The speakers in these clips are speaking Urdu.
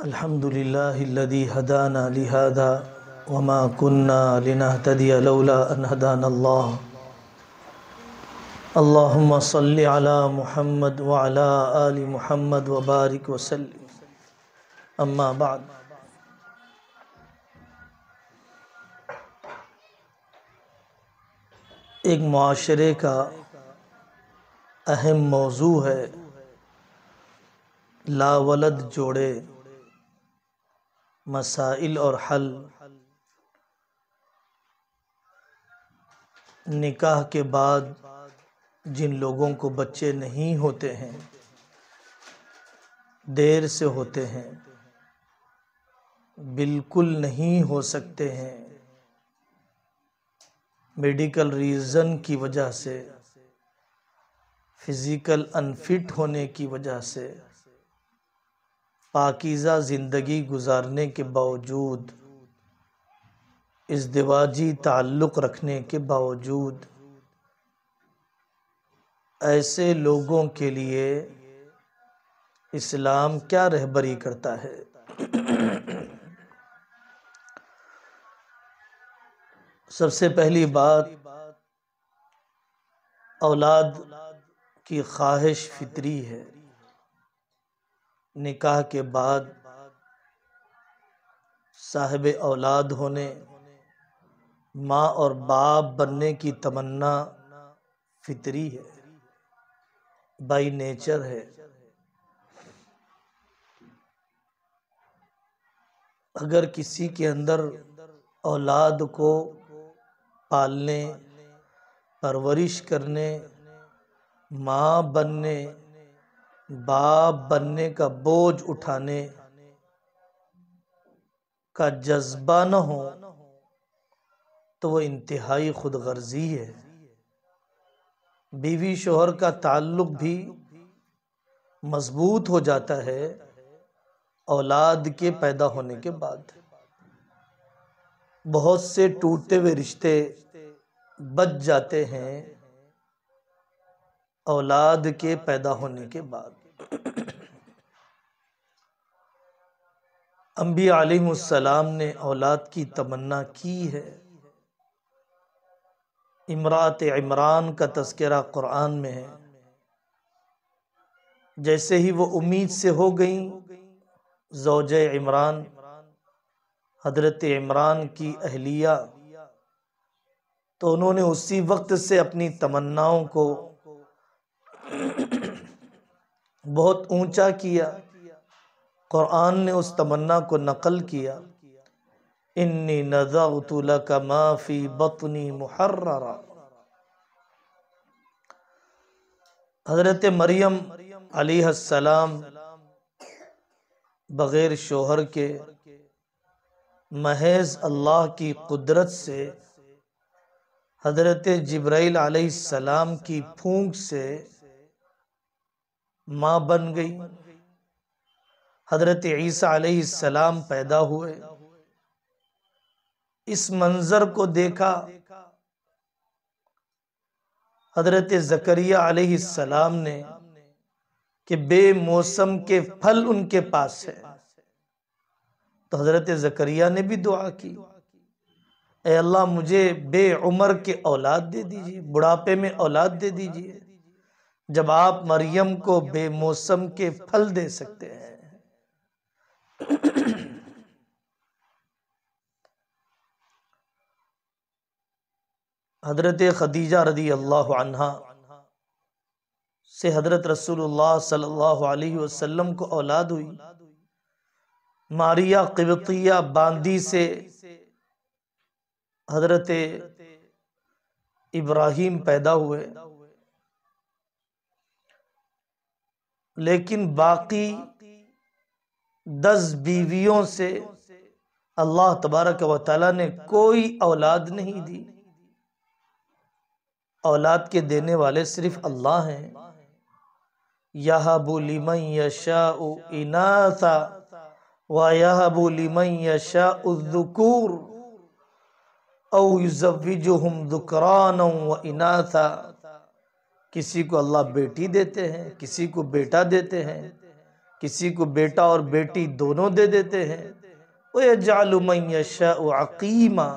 الحمد لله الذي هدانا لهذا وما كنا لنهتدي لولا أن هدانا الله. اللهم صل على محمد وعلى آل محمد وبارك وسلم. اما بعد، ایک معاشرے کا اہم موضوع ہے لا ولد جوڑے، مسائل اور حل۔ نکاح کے بعد جن لوگوں کو بچے نہیں ہوتے ہیں، دیر سے ہوتے ہیں، بالکل نہیں ہو سکتے ہیں، میڈیکل ریزن کی وجہ سے، فزیکل انفٹ ہونے کی وجہ سے، پاکیزہ زندگی گزارنے کے باوجود، ازدواجی تعلق رکھنے کے باوجود، ایسے لوگوں کے لیے اسلام کیا رہبری کرتا ہے؟ سب سے پہلی بات، اولاد کی خواہش فطری ہے۔ نکاح کے بعد صاحب اولاد ہونے، ماں اور باپ بننے کی تمنا فطری ہے، بائی نیچر ہے۔ اگر کسی کے اندر اولاد کو پالنے، پرورش کرنے، ماں بننے، باپ بننے کا بوجھ اٹھانے کا جذبہ نہ ہو تو وہ انتہائی خود غرضی ہے۔ بیوی شوہر کا تعلق بھی مضبوط ہو جاتا ہے اولاد کے پیدا ہونے کے بعد۔ بہت سے ٹوٹتے ہوئے رشتے بچ جاتے ہیں اولاد کے پیدا ہونے کے بعد۔ انبیاء علیہ السلام نے اولاد کی تمنا کی ہے۔ امرأت عمران کا تذکرہ قرآن میں ہے۔ جیسے ہی وہ امید سے ہو گئیں، زوجہ عمران، حضرت عمران کی اہلیہ، تو انہوں نے اسی وقت سے اپنی تمناؤں کو بہت اونچا کیا۔ قرآن نے اس تمنا کو نقل کیا، انی نذرت لک ما فی بطنی محررا۔ حضرت مریم علیہ السلام بغیر شوہر کے، محض اللہ کی قدرت سے، حضرت جبرائیل علیہ السلام کی پھونک سے ماں بن گئی۔ حضرت عیسیٰ علیہ السلام پیدا ہوئے۔ اس منظر کو دیکھا حضرت زکریا علیہ السلام نے کہ بے موسم کے پھل ان کے پاس ہے، تو حضرت زکریا نے بھی دعا کی، اے اللہ مجھے بے عمر کے اولاد دے دیجئے، بڑھاپے میں اولاد دے دیجئے، جب آپ مریم کو بے موسم کے پھل دے سکتے ہیں۔ حضرت خدیجہ رضی اللہ عنہا سے حضرت رسول اللہ صلی اللہ علیہ وسلم کو اولاد ہوئی۔ ماریہ قبطیہ باندی سے حضرت ابراہیم پیدا ہوئے، لیکن باقی 10 بیویوں سے اللہ تبارک و تعالیٰ نے کوئی اولاد نہیں دی۔ اولاد کے دینے والے صرف اللہ ہیں۔ یَهَبُ لِمَن یَشَاءُ إِنَاثًا وَيَهَبُ لِمَن یَشَاءُ الذُّكُورَ أَوْ يُزَوِّجُهُمْ ذُكْرَانًا وَإِنَاثًا۔ کسی کو اللہ بیٹی دیتے ہیں، کسی کو بیٹا دیتے ہیں، کسی کو بیٹا اور بیٹی دونوں دے دیتے ہیں، وَيَجْعَلُ مَن يَشَاءُ عَقِيمًا،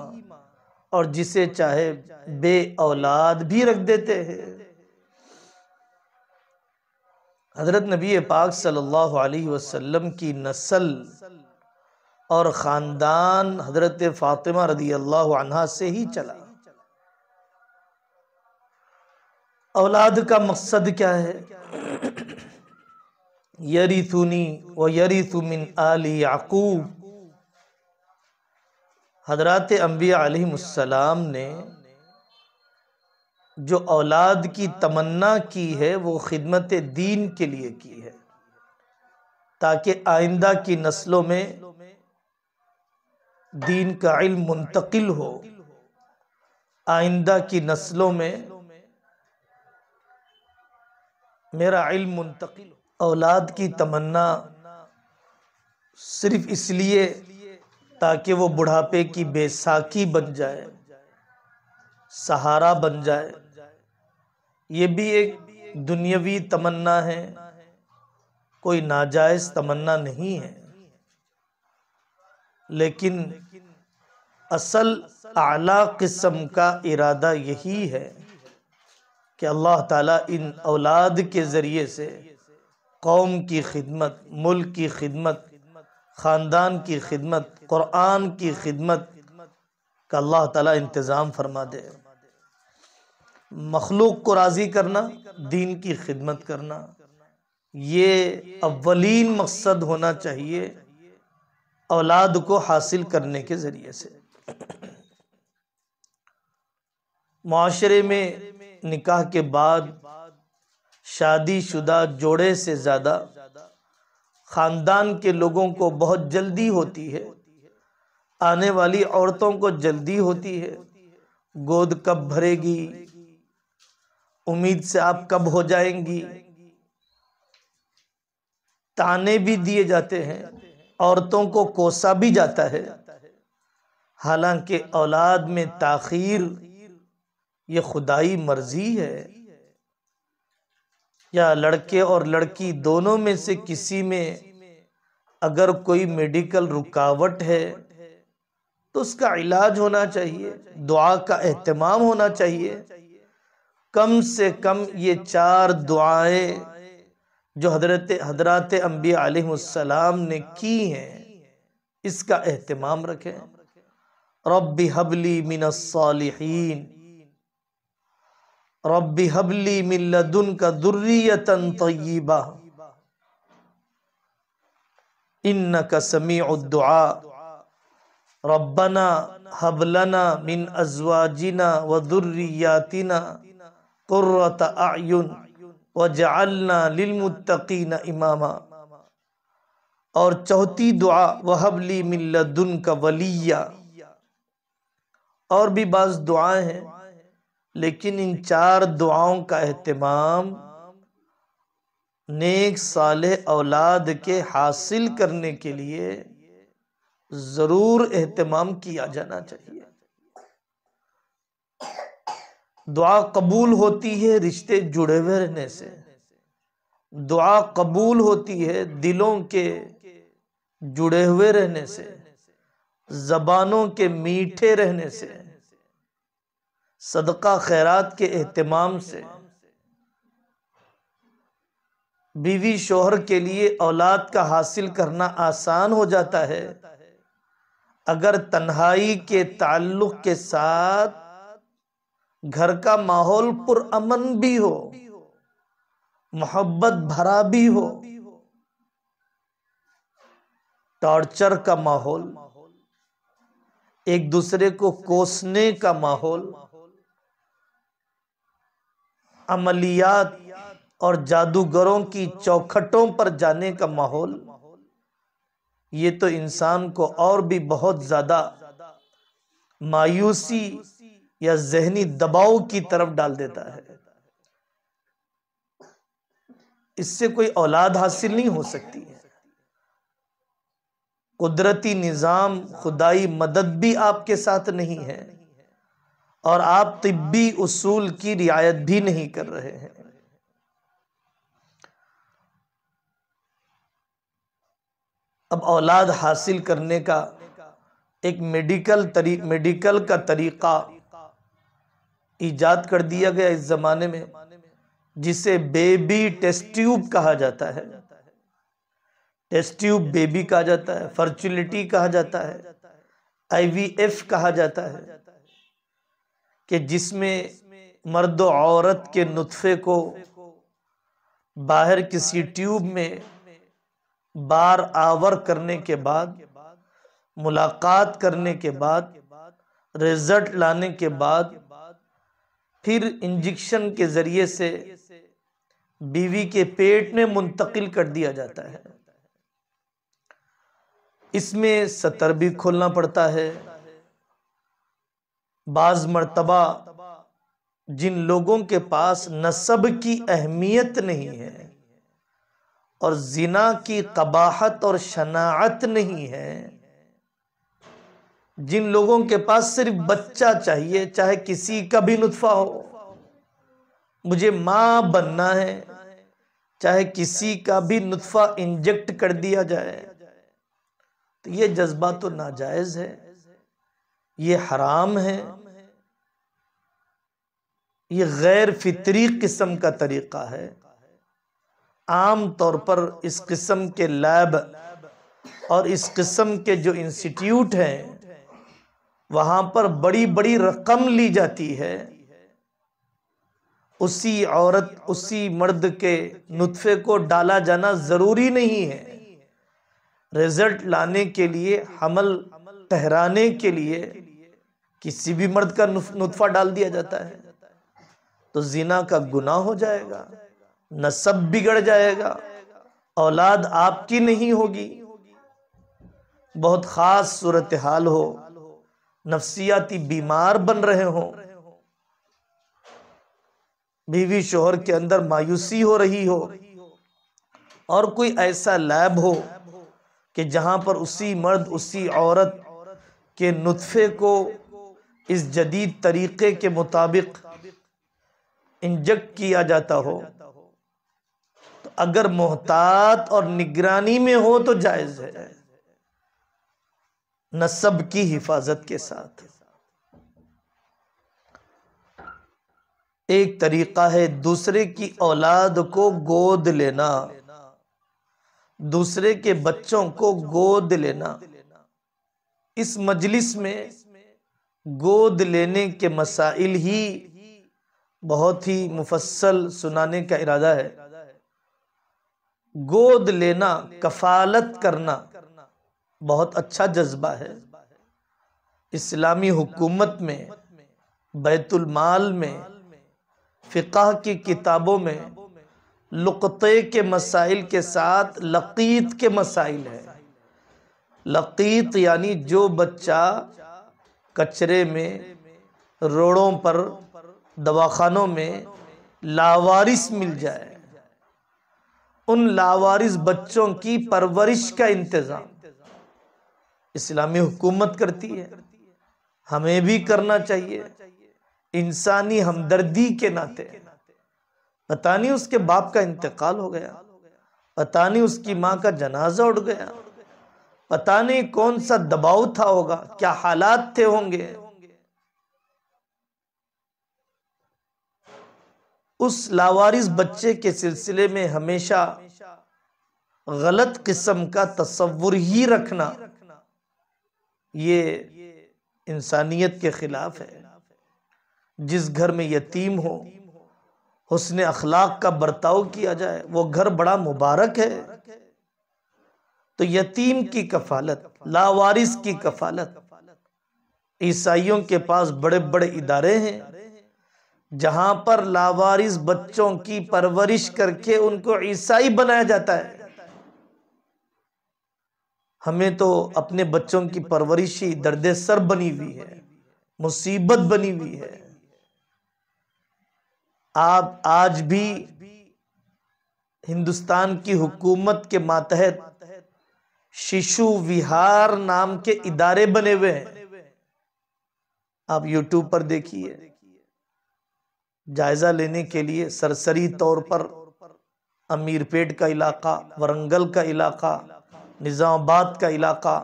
اور جسے چاہے بے اولاد بھی رکھ دیتے ہیں۔ حضرت نبی پاک صلی اللہ علیہ وسلم کی نسل اور خاندان حضرت فاطمہ رضی اللہ عنہا سے ہی چلا۔ اولاد کا مقصد کیا ہے؟ یرثنی ویرث من آل یعقوب۔ حضرات انبیاء علیہ السلام نے جو اولاد کی تمنا کی ہے وہ خدمت دین کے لیے کی ہے، تاکہ آئندہ کی نسلوں میں دین کا علم منتقل ہو، آئندہ کی نسلوں میں میرا علم منتقل ہو۔ اولاد کی تمنا صرف اس لیے تاکہ وہ بڑھاپے کی بے ساکی بن جائے، سہارا بن جائے، یہ بھی ایک دنیاوی تمنا ہے، کوئی ناجائز تمنا نہیں ہے، لیکن اصل اعلیٰ قسم کا ارادہ یہی ہے کہ اللہ تعالیٰ ان اولاد کے ذریعے سے قوم کی خدمت، ملک کی خدمت، خاندان کی خدمت، قرآن کی خدمت کا اللہ تعالیٰ انتظام فرما دے۔ مخلوق کو راضی کرنا، دین کی خدمت کرنا، یہ اولین مقصد ہونا چاہیے اولاد کو حاصل کرنے کے ذریعے سے۔ معاشرے میں نکاح کے بعد شادی شدہ جوڑے سے زیادہ خاندان کے لوگوں کو بہت جلدی ہوتی ہے، آنے والی عورتوں کو جلدی ہوتی ہے، گود کب بھرے گی، امید سے آپ کب ہو جائیں گی، تانے بھی دیے جاتے ہیں، عورتوں کو کوسا بھی جاتا ہے۔ حالانکہ اولاد میں تاخیر یہ خدائی مرضی ہے، یا لڑکے اور لڑکی دونوں میں سے کسی میں اگر کوئی میڈیکل رکاوٹ ہے تو اس کا علاج ہونا چاہیے، دعا کا اہتمام ہونا چاہیے۔ کم سے کم یہ 4 دعائیں جو حضرات انبیاء علیہ السلام نے کی ہیں، اس کا اہتمام رکھیں۔ رب ہب لی من الصالحین، رب ہب لی من لدنک ذریۃ طیبہ انک سمیع الدعاء، ربنا ہب لنا من ازواجنا وذریاتنا قرۃ اعین وجعلنا للمتقین اماما۔ اور چوتھی دعا وہب لی من لدنک ولییا۔ اور بھی بعض دعائیں ہیں، لیکن ان 4 دعاؤں کا اہتمام نیک صالح اولاد کے حاصل کرنے کے لیے ضرور اہتمام کیا جانا چاہیے۔ دعا قبول ہوتی ہے رشتے جڑے ہوئے رہنے سے، دعا قبول ہوتی ہے دلوں کے جڑے ہوئے رہنے سے، زبانوں کے میٹھے رہنے سے، صدقہ خیرات کے اہتمام سے۔ بیوی شوہر کے لیے اولاد کا حاصل کرنا آسان ہو جاتا ہے اگر تنہائی کے تعلق کے ساتھ گھر کا ماحول پرامن بھی ہو، محبت بھرا بھی ہو۔ ٹارچر کا ماحول، ایک دوسرے کو کوسنے کا ماحول، عملیات اور جادوگروں کی چوکھٹوں پر جانے کا ماحول، یہ تو انسان کو اور بھی بہت زیادہ مایوسی یا ذہنی دباؤ کی طرف ڈال دیتا ہے۔ اس سے کوئی اولاد حاصل نہیں ہو سکتی ہے۔ قدرتی نظام، خدائی مدد بھی آپ کے ساتھ نہیں ہے، اور آپ طبی اصول کی رعایت بھی نہیں کر رہے ہیں۔ اب اولاد حاصل کرنے کا ایک میڈیکل کا طریقہ ایجاد کر دیا گیا اس زمانے میں، جسے بیبی ٹیسٹ ٹیوب کہا جاتا ہے۔ ٹیسٹ ٹیوب بیبی کہا جاتا ہے، فرچولیٹی کہا جاتا ہے، آئی وی ایف کہا جاتا ہے، کہ جس میں مرد و عورت کے نطفے کو باہر کسی ٹیوب میں بار آور کرنے کے بعد، ملاقات کرنے کے بعد، رزلٹ لانے کے بعد، پھر انجیکشن کے ذریعے سے بیوی کے پیٹ میں منتقل کر دیا جاتا ہے۔ اس میں سطر بھی کھولنا پڑتا ہے۔ بعض مرتبہ جن لوگوں کے پاس نسب کی اہمیت نہیں ہے اور زنا کی قباحت اور شناعت نہیں ہے، جن لوگوں کے پاس صرف بچہ چاہیے، چاہے کسی کا بھی نطفہ ہو، مجھے ماں بننا ہے، چاہے کسی کا بھی نطفہ انجیکٹ کر دیا جائے، تو یہ جذبہ تو ناجائز ہے، یہ حرام ہے، یہ غیر فطری قسم کا طریقہ ہے۔ عام طور پر اس قسم کے لیب اور اس قسم کے جو انسٹیٹیوٹ ہیں، وہاں پر بڑی بڑی رقم لی جاتی ہے، اسی عورت اسی مرد کے نطفے کو ڈالا جانا ضروری نہیں ہے۔ رزلٹ لانے کے لیے، حمل ٹھہرانے کے لیے کسی بھی مرد کا نطفہ ڈال دیا جاتا ہے، تو زنا کا گناہ ہو جائے گا، نسب بگڑ جائے گا، اولاد آپ کی نہیں ہوگی۔ بہت خاص صورتحال ہو، نفسیاتی بیمار بن رہے ہوں، بیوی شوہر کے اندر مایوسی ہو رہی ہو، اور کوئی ایسا لیب ہو کہ جہاں پر اسی مرد اسی عورت کے نطفے کو اس جدید طریقے کے مطابق انجیکٹ کیا جاتا ہو، تو اگر محتاط اور نگرانی میں ہو تو جائز ہے، نسب کی حفاظت کے ساتھ۔ ایک طریقہ ہے دوسرے کی اولاد کو گود لینا، دوسرے کے بچوں کو گود لینا۔ اس مجلس میں گود لینے کے مسائل ہی بہت ہی مفصل سنانے کا ارادہ ہے۔ گود لینا، کفالت کرنا بہت اچھا جذبہ ہے۔ اسلامی حکومت میں، بیت المال میں، فقہ کی کتابوں میں لقطے کے مسائل کے ساتھ لقیط کے مسائل ہیں۔ لقیط یعنی جو بچہ کچرے میں، روڑوں پر، دواخانوں میں لاوارث مل جائے، ان لاوارث بچوں کی پرورش کا انتظام اسلامی حکومت کرتی ہے، ہمیں بھی کرنا چاہیے، انسانی ہمدردی کے ناطے۔ پتہ نہیں اس کے باپ کا انتقال ہو گیا، پتہ نہیں اس کی ماں کا جنازہ اٹھ گیا، پتہ نہیں کون سا دباؤ تھا ہوگا، کیا حالات تھے ہوں گے، اس لاوارث بچے کے سلسلے میں ہمیشہ غلط قسم کا تصور ہی رکھنا، یہ انسانیت کے خلاف ہے۔ جس گھر میں یتیم ہو، حسن اخلاق کا برتاؤ کیا جائے، وہ گھر بڑا مبارک ہے۔ تو یتیم کی کفالت، لاوارث کی کفالت، عیسائیوں کے پاس بڑے بڑے ادارے ہیں جہاں پر لاوارث بچوں کی پرورش کر کے ان کو عیسائی بنایا جاتا ہے۔ ہمیں تو اپنے بچوں کی پرورش ہی درد سر بنی ہوئی ہے، مصیبت بنی ہوئی ہے۔ آپ آج بھی ہندوستان کی حکومت کے ماتحت شیشو وہار نام کے ادارے بنے ہوئے ہیں، آپ یوٹیوب پر دیکھیے، جائزہ لینے کے لیے سرسری طور پر امیر پیٹ کا علاقہ، ورنگل کا علاقہ، نظام آباد کا علاقہ،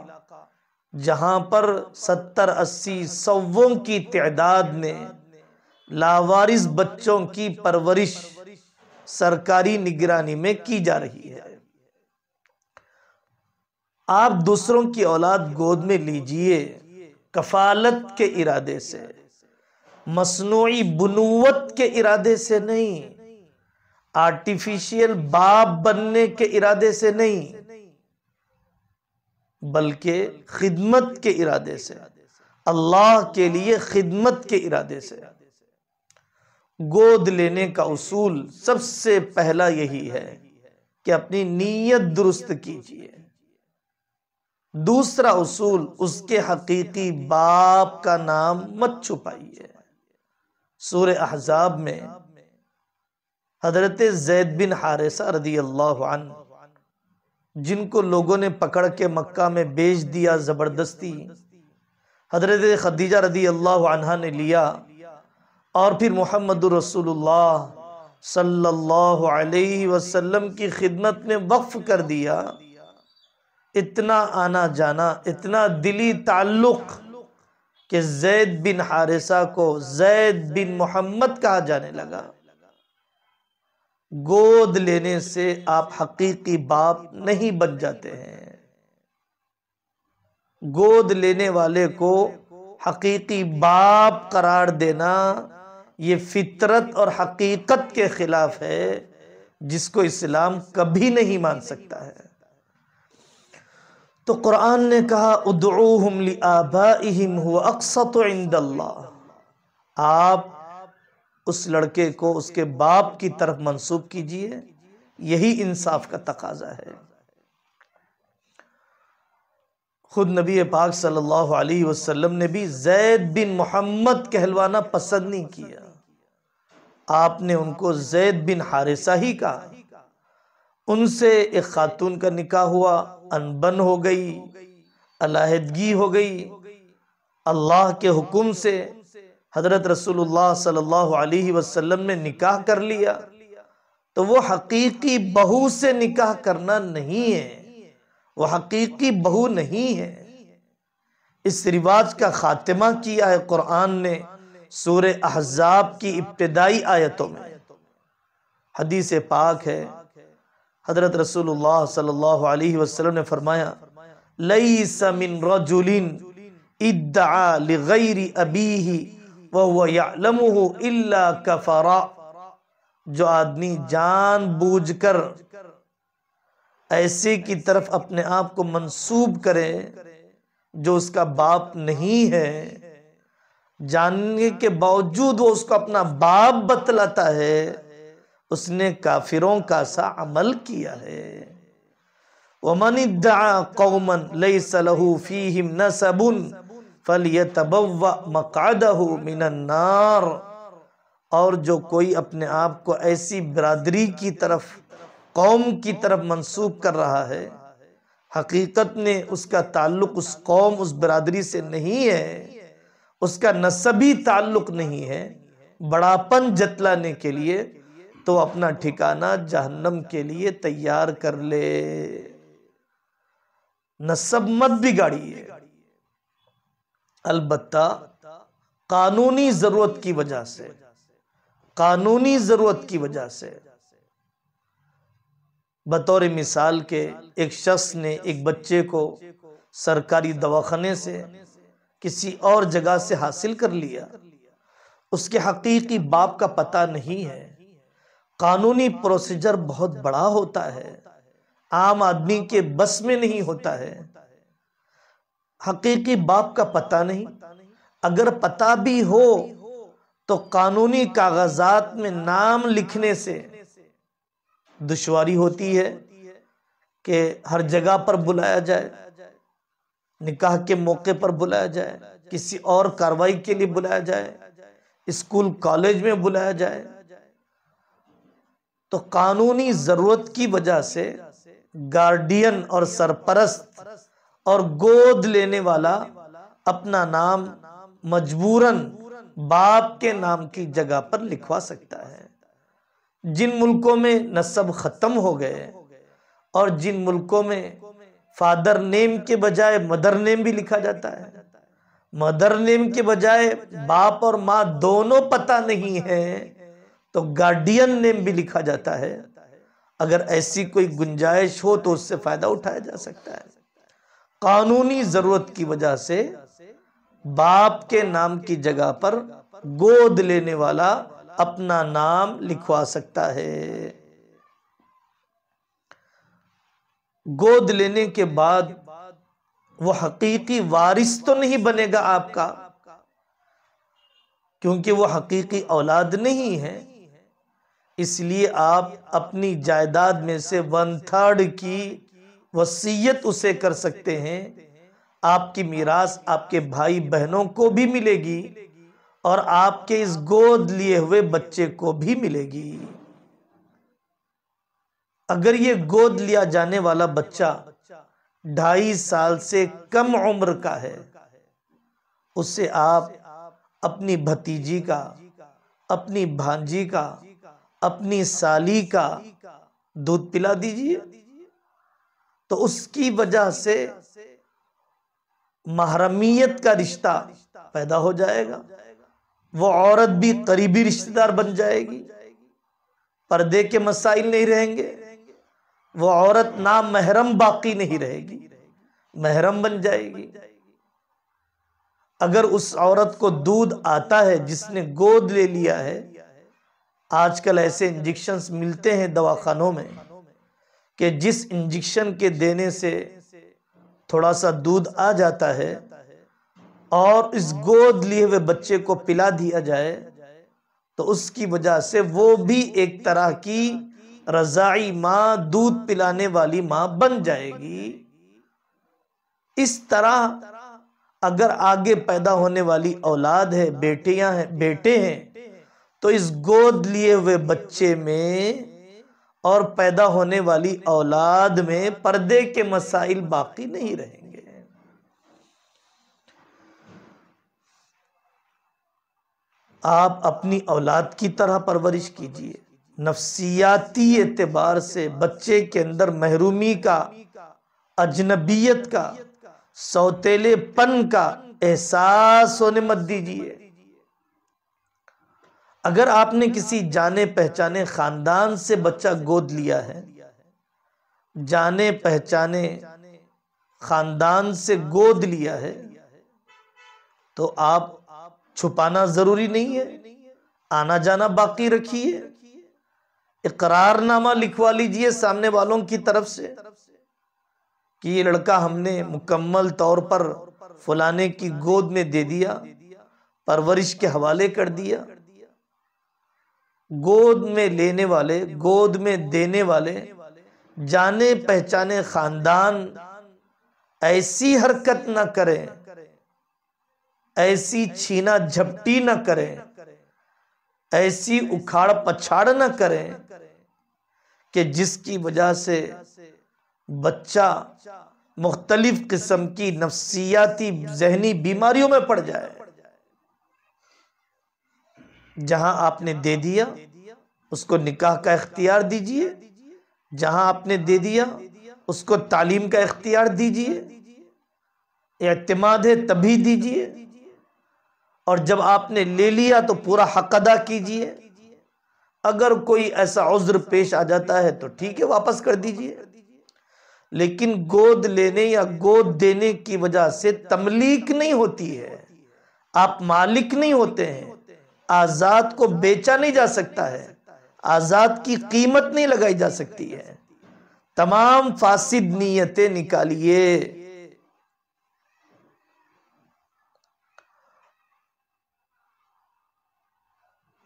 جہاں پر 70-80 سووں کی تعداد میں لاوارث بچوں کی پرورش سرکاری نگرانی میں کی جا رہی ہے۔ آپ دوسروں کی اولاد گود میں لیجئے کفالت کے ارادے سے، مصنوعی بنوت کے ارادے سے نہیں، آرٹیفیشل باپ بننے کے ارادے سے نہیں، بلکہ خدمت کے ارادے سے، اللہ کے لیے خدمت کے ارادے سے۔ گود لینے کا اصول سب سے پہلا یہی ہے کہ اپنی نیت درست کیجئے۔ دوسرا اصول، اس کے حقیقی باپ کا نام مت چھپائیے۔ سورہ احزاب میں حضرت زید بن حارثہ رضی اللہ عنہ، جن کو لوگوں نے پکڑ کے مکہ میں بیچ دیا زبردستی، حضرت خدیجہ رضی اللہ عنہا نے لیا اور پھر محمد رسول اللہ صلی اللہ علیہ وسلم کی خدمت میں وقف کر دیا۔ اتنا آنا جانا، اتنا دلی تعلق کہ زید بن حارثہ کو زید بن محمد کہا جانے لگا۔ گود لینے سے آپ حقیقی باپ نہیں بن جاتے ہیں۔ گود لینے والے کو حقیقی باپ قرار دینا یہ فطرت اور حقیقت کے خلاف ہے، جس کو اسلام کبھی نہیں مان سکتا ہے۔ تو قرآن نے کہا ادعوہم لآبائہم هو اقسط عند اللہ، آپ اس لڑکے کو اس کے باپ کی طرف منسوب کیجئے، یہی انصاف کا تقاضا ہے۔ خود نبی پاک صلی اللہ علیہ وسلم نے بھی زید بن محمد کہلوانا پسند نہیں کیا، آپ نے ان کو زید بن حارثہ ہی کہا۔ ان سے ایک خاتون کا نکاح ہوا، انبن ہو گئی، علیحدگی ہو گئی، اللہ کے حکم سے حضرت رسول اللہ صلی اللہ علیہ وسلم نے نکاح کر لیا، تو وہ حقیقی بہو سے نکاح کرنا نہیں ہے، وہ حقیقی بہو نہیں ہے۔ اس رواج کا خاتمہ کیا ہے قرآن نے سورہ احزاب کی ابتدائی آیتوں میں۔ حدیث پاک ہے، حضرت رسول اللہ صلی اللہ علیہ وسلم نے فرمایا لیس من رجل ادعا لغیر ابیہ وہو یعلمہ الا کفرا، جو آدمی جان بوجھ کر ایسے کی طرف اپنے آپ کو منسوب کرے جو اس کا باپ نہیں ہے، جاننے کے باوجود وہ اس کو اپنا باپ بتلاتا ہے، اس نے کافروں کا سا عمل کیا ہے۔ وَمَنِ ادَّعَا قَوْمًا لَيْسَ لَهُ فِيهِمْ نَسَبٌ فَلْيَتَبَوَّأْ مَقْعَدَهُ مِنَ النَّارِ، اور جو کوئی اپنے آپ کو ایسی برادری کی طرف، قوم کی طرف منسوب کر رہا ہے، حقیقت میں اس کا تعلق اس قوم، اس برادری سے نہیں ہے، اس کا نسبی تعلق نہیں ہے، بڑاپن جتلانے کے لیے تو اپنا ٹھکانہ جہنم کے لیے تیار کر لے۔ نسب مت بگاڑیے، البتہ قانونی ضرورت کی وجہ سے، قانونی ضرورت کی وجہ سے۔ بطور مثال کے ایک شخص نے ایک بچے کو سرکاری دواخانے سے کسی اور جگہ سے حاصل کر لیا، اس کے حقیقی باپ کا پتہ نہیں ہے، قانونی پروسیجر بہت بڑا ہوتا ہے، عام آدمی کے بس میں نہیں ہوتا ہے، حقیقی باپ کا پتہ نہیں، اگر پتہ بھی ہو تو قانونی کاغذات میں نام لکھنے سے دشواری ہوتی ہے کہ ہر جگہ پر بلایا جائے، نکاح کے موقع پر بلایا جائے، کسی اور کاروائی کے لیے بلایا جائے، اسکول کالج میں بلایا جائے، تو قانونی ضرورت کی وجہ سے گارڈین اور سرپرست اور گود لینے والا اپنا نام مجبوراً باپ کے نام کی جگہ پر لکھوا سکتا ہے۔ جن ملکوں میں نسب ختم ہو گئے اور جن ملکوں میں فادر نیم کے بجائے مدر نیم بھی لکھا جاتا ہے، مدر نیم کے بجائے باپ اور ماں دونوں پتہ نہیں ہے تو گارڈین نیم بھی لکھا جاتا ہے۔ اگر ایسی کوئی گنجائش ہو تو اس سے فائدہ اٹھایا جا سکتا ہے۔ قانونی ضرورت کی وجہ سے باپ کے نام کی جگہ پر گود لینے والا اپنا نام لکھوا سکتا ہے۔ گود لینے کے بعد وہ حقیقی وارث تو نہیں بنے گا آپ کا، کیونکہ وہ حقیقی اولاد نہیں ہے، اس لیے آپ اپنی جائیداد میں سے 1/3 کی وصیت اسے کر سکتے ہیں۔ آپ کی میراث آپ کے بھائی بہنوں کو بھی ملے گی اور آپ کے اس گود لیے ہوئے بچے کو بھی ملے گی۔ اگر یہ گود لیا جانے والا بچہ 2.5 سال سے کم عمر کا ہے، اسے آپ اپنی بھتیجی کا، اپنی بھانجی کا، اپنی سالی کا دودھ پلا دیجئے، تو اس کی وجہ سے محرمیت کا رشتہ پیدا ہو جائے گا، وہ عورت بھی قریبی رشتہ دار بن جائے گی، پردے کے مسائل نہیں رہیں گے، وہ عورت نامحرم باقی نہیں رہے گی، محرم بن جائے گی۔ اگر اس عورت کو دودھ آتا ہے جس نے گود لے لیا ہے، آج کل ایسے انجیکشنز ملتے ہیں دواخانوں میں کہ جس انجیکشن کے دینے سے تھوڑا سا دودھ آ جاتا ہے اور اس گود لیے ہوئے بچے کو پلا دیا جائے تو اس کی وجہ سے وہ بھی ایک طرح کی رضاعی ماں، دودھ پلانے والی ماں بن جائے گی۔ اس طرح اگر آگے پیدا ہونے والی اولاد ہے، بیٹیاں ہیں، بیٹے ہیں، تو اس گود لیے ہوئے بچے میں اور پیدا ہونے والی اولاد میں پردے کے مسائل باقی نہیں رہیں گے۔ آپ اپنی اولاد کی طرح پرورش کیجئے، نفسیاتی اعتبار سے بچے کے اندر محرومی کا، اجنبیت کا، سوتیلے پن کا احساس ہونے مت دیجئے۔ اگر آپ نے کسی جانے پہچانے خاندان سے بچہ گود لیا ہے، جانے پہچانے خاندان سے گود لیا ہے، تو آپ چھپانا ضروری نہیں ہے، آنا جانا باقی رکھیے، اقرار نامہ لکھوا لیجئے سامنے والوں کی طرف سے کہ یہ لڑکا ہم نے مکمل طور پر فلانے کی گود میں دے دیا، پرورش کے حوالے کر دیا۔ گود میں لینے والے، گود میں دینے والے جانے پہچانے خاندان ایسی حرکت نہ کریں، ایسی چھینا جھپٹی نہ کریں، ایسی اکھاڑ پچھاڑ نہ کریں کہ جس کی وجہ سے بچہ مختلف قسم کی نفسیاتی ذہنی بیماریوں میں پڑ جائے۔ جہاں آپ نے دے دیا اس کو نکاح کا اختیار دیجئے، جہاں آپ نے دے دیا اس کو تعلیم کا اختیار دیجئے، اعتماد ہے تبھی دیجئے، اور جب آپ نے لے لیا تو پورا حق ادا کیجئے۔ اگر کوئی ایسا عذر پیش آ جاتا ہے تو ٹھیک ہے، واپس کر دیجئے، لیکن گود لینے یا گود دینے کی وجہ سے تملیک نہیں ہوتی ہے، آپ مالک نہیں ہوتے ہیں، آزاد کو بیچا نہیں جا سکتا ہے، آزاد کی قیمت نہیں لگائی جا سکتی ہے۔ تمام فاسد نیتیں نکالیے۔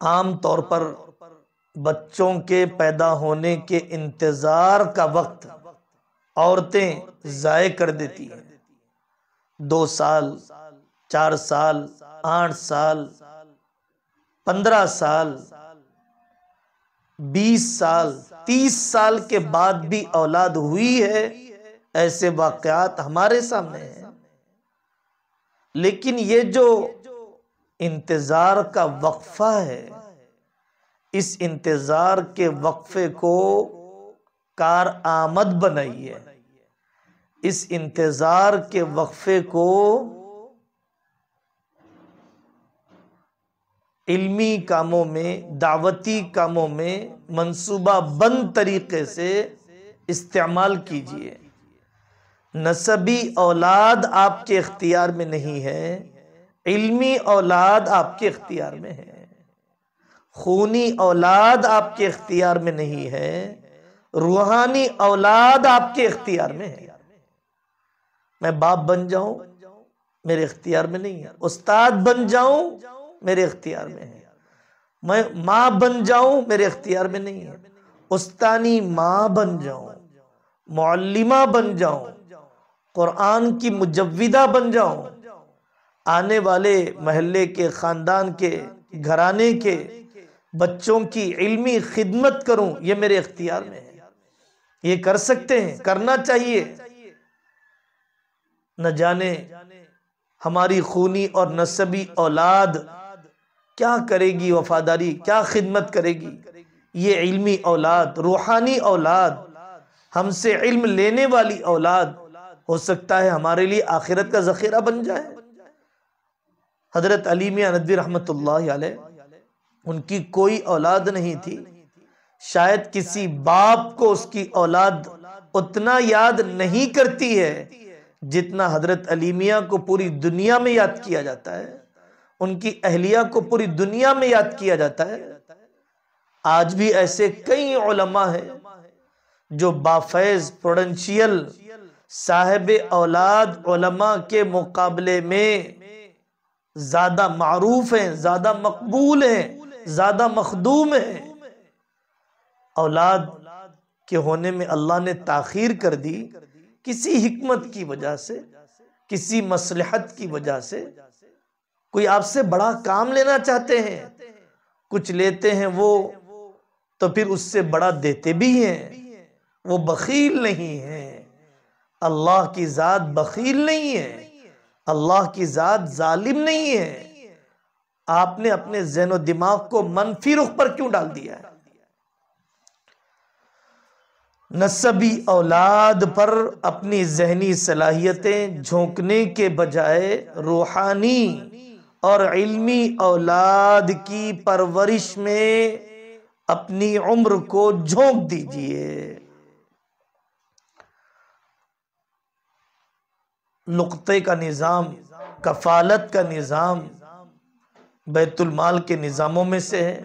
عام طور پر بچوں کے پیدا ہونے کے انتظار کا وقت عورتیں ضائع کر دیتی ہیں۔ 2 سال، 4 سال، 8 سال، 15 سال، 20 سال، 30 سال کے بعد بھی اولاد ہوئی ہے، ایسے واقعات ہمارے سامنے ہیں۔ لیکن یہ جو انتظار کا وقفہ ہے، اس انتظار کے وقفے کو کارآمد بنائیے، اس انتظار کے وقفے کو علمی کاموں میں، دعوتی کاموں میں منصوبہ بند طریقے سے استعمال کیجئے۔ نسبی اولاد آپ کے اختیار میں نہیں ہے، علمی اولاد آپ کے اختیار میں ہے۔ خونی اولاد آپ کے اختیار میں نہیں ہے، روحانی اولاد آپ کے اختیار میں ہے۔ میں باپ بن جاؤں میرے اختیار میں نہیں ہے، استاد بن جاؤں میرے اختیار میں ہے، میں ماں بن جاؤں میرے اختیار میں نہیں ہے، استانی ماں بن جاؤں، معلمہ بن جاؤں، قرآن کی مجودہ بن جاؤں، آنے والے محلے کے، خاندان کے، گھرانے کے بچوں کی علمی خدمت کروں، یہ میرے اختیار میں ہے۔ یہ کر سکتے ہیں، کرنا چاہیے۔ نہ جانے ہماری خونی اور نسبی اولاد کیا کرے گی، وفاداری کیا خدمت کرے گی۔ یہ علمی اولاد، روحانی اولاد، ہم سے علم لینے والی اولاد ہو سکتا ہے ہمارے لیے آخرت کا ذخیرہ بن جائے۔ حضرت علی میاں ندوی رحمت اللہ علیہ، ان کی کوئی اولاد نہیں تھی، شاید کسی باپ کو اس کی اولاد اتنا یاد نہیں کرتی ہے جتنا حضرت علی میاں کو پوری دنیا میں یاد کیا جاتا ہے، ان کی اہلیہ کو پوری دنیا میں یاد کیا جاتا ہے۔ آج بھی ایسے کئی علماء ہیں جو بافیض پروڈنشیل صاحب اولاد علماء کے مقابلے میں زیادہ معروف ہیں، زیادہ مقبول ہیں، زیادہ مخدوم ہیں۔ اولاد کے ہونے میں اللہ نے تاخیر کر دی کسی حکمت کی وجہ سے، کسی مصلحت کی وجہ سے۔ کوئی آپ سے بڑا کام لینا چاہتے ہیں، کچھ لیتے ہیں وہ تو پھر اس سے بڑا دیتے بھی ہیں، وہ بخیل نہیں ہیں۔ اللہ کی ذات بخیل نہیں ہے، اللہ کی ذات ظالم نہیں ہے۔ آپ نے اپنے ذہن و دماغ کو منفی رخ پر کیوں ڈال دیا ہے؟ نسبی اولاد پر اپنی ذہنی صلاحیتیں جھونکنے کے بجائے روحانی اور علمی اولاد کی پرورش میں اپنی عمر کو جھونک دیجئے۔ لقطے کا نظام، کفالت کا نظام بیت المال کے نظاموں میں سے ہے۔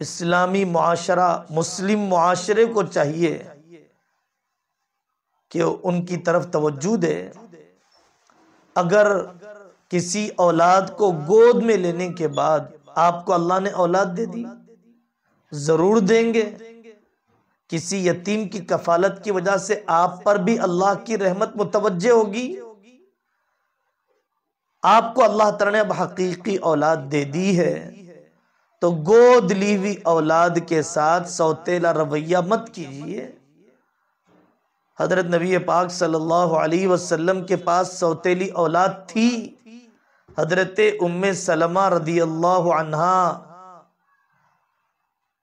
اسلامی معاشرہ، مسلم معاشرے کو چاہیے کہ ان کی طرف توجہ دے۔ اگر کسی اولاد کو گود میں لینے کے بعد آپ کو اللہ نے اولاد دے دی، ضرور دیں گے۔ کسی یتیم کی کفالت کی وجہ سے آپ پر بھی اللہ کی رحمت متوجہ ہوگی۔ آپ کو اللہ تعالیٰ نے حقیقی اولاد دے دی ہے تو گود لی ہوئی اولاد کے ساتھ سوتیلا رویہ مت کیجیے۔ حضرت نبی پاک صلی اللہ علیہ وسلم کے پاس سوتیلی اولاد تھی۔ حضرت ام سلمہ رضی اللہ عنہا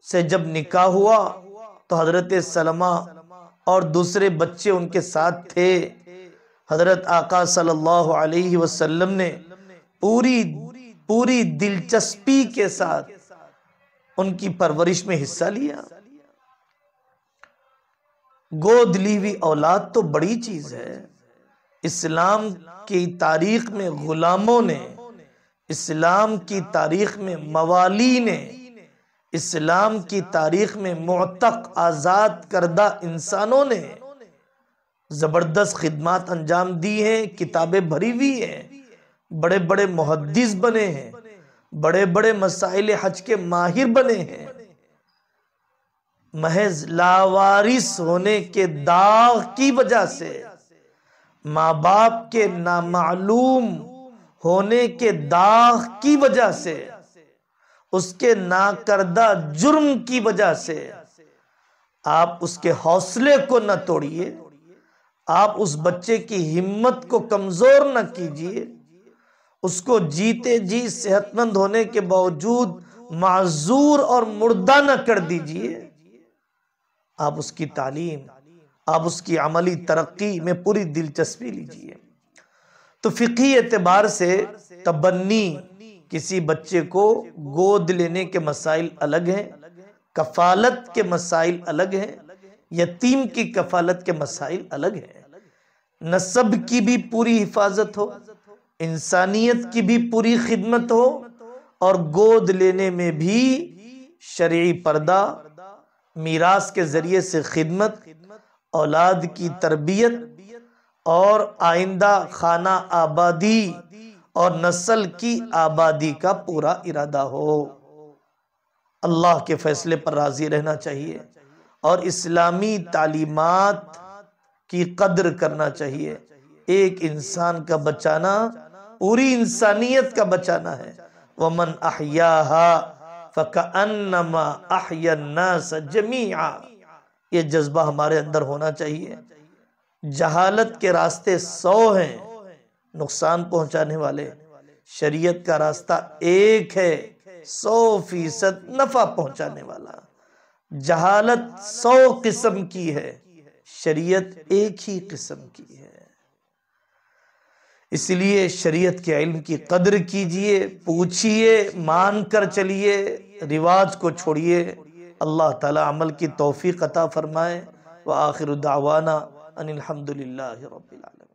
سے جب نکاح ہوا تو حضرت سلمہ اور دوسرے بچے ان کے ساتھ تھے۔ حضرت آقا صلی اللہ علیہ وسلم نے پوری دلچسپی کے ساتھ ان کی پرورش میں حصہ لیا۔ گود لی ہوئی اولاد تو بڑی چیز ہے۔ اسلام کی تاریخ میں غلاموں نے، اسلام کی تاریخ میں موالی نے، اسلام کی تاریخ میں معتق آزاد کردہ انسانوں نے زبردست خدمات انجام دی ہیں، کتابیں بھری ہوئی ہیں، بڑے بڑے محدث بنے ہیں، بڑے بڑے مسائل حج کے ماہر بنے ہیں۔ محض لاوارث ہونے کے داغ کی وجہ سے، ماں باپ کے نامعلوم ہونے کے داغ کی وجہ سے، اس کے ناکردہ جرم کی وجہ سے آپ اس کے حوصلے کو نہ توڑیے، آپ اس بچے کی ہمت کو کمزور نہ کیجیے، اس کو جیتے جی صحت مند ہونے کے باوجود معذور اور مردہ نہ کر دیجیے۔ آپ اس کی تعلیم، آپ اس کی عملی ترقی میں پوری دلچسپی لیجئے۔ تو فقہی اعتبار سے تبنی، کسی بچے کو گود لینے کے مسائل الگ ہیں، کفالت کے مسائل الگ ہیں، یتیم کی کفالت کے مسائل الگ ہیں۔ نسب کی بھی پوری حفاظت ہو، انسانیت کی بھی پوری خدمت ہو، اور گود لینے میں بھی شرعی پردہ، میراث کے ذریعے سے خدمت، اولاد کی تربیت اور آئندہ خانہ آبادی اور نسل کی آبادی کا پورا ارادہ ہو۔ اللہ کے فیصلے پر راضی رہنا چاہیے اور اسلامی تعلیمات کی قدر کرنا چاہیے۔ ایک انسان کا بچانا پوری انسانیت کا بچانا ہے۔ وَمَنْ أَحْيَاهَا فَكَأَنَّمَا أَحْيَا النَّاسَ جَمِيعًا، یہ جذبہ ہمارے اندر ہونا چاہیے۔ جہالت کے راستے 100 ہیں نقصان پہنچانے والے، شریعت کا راستہ ایک ہے 100% نفع پہنچانے والا۔ جہالت 100 قسم کی ہے، شریعت ایک ہی قسم کی ہے۔ اس لیے شریعت کے علم کی قدر کیجئے، پوچھئے، مان کر چلیے، رواج کو چھوڑیے۔ اللہ تعالی عمل کی توفیق عطا فرمائے۔ وآخر دعوانا ان الحمدللہ رب العالمین۔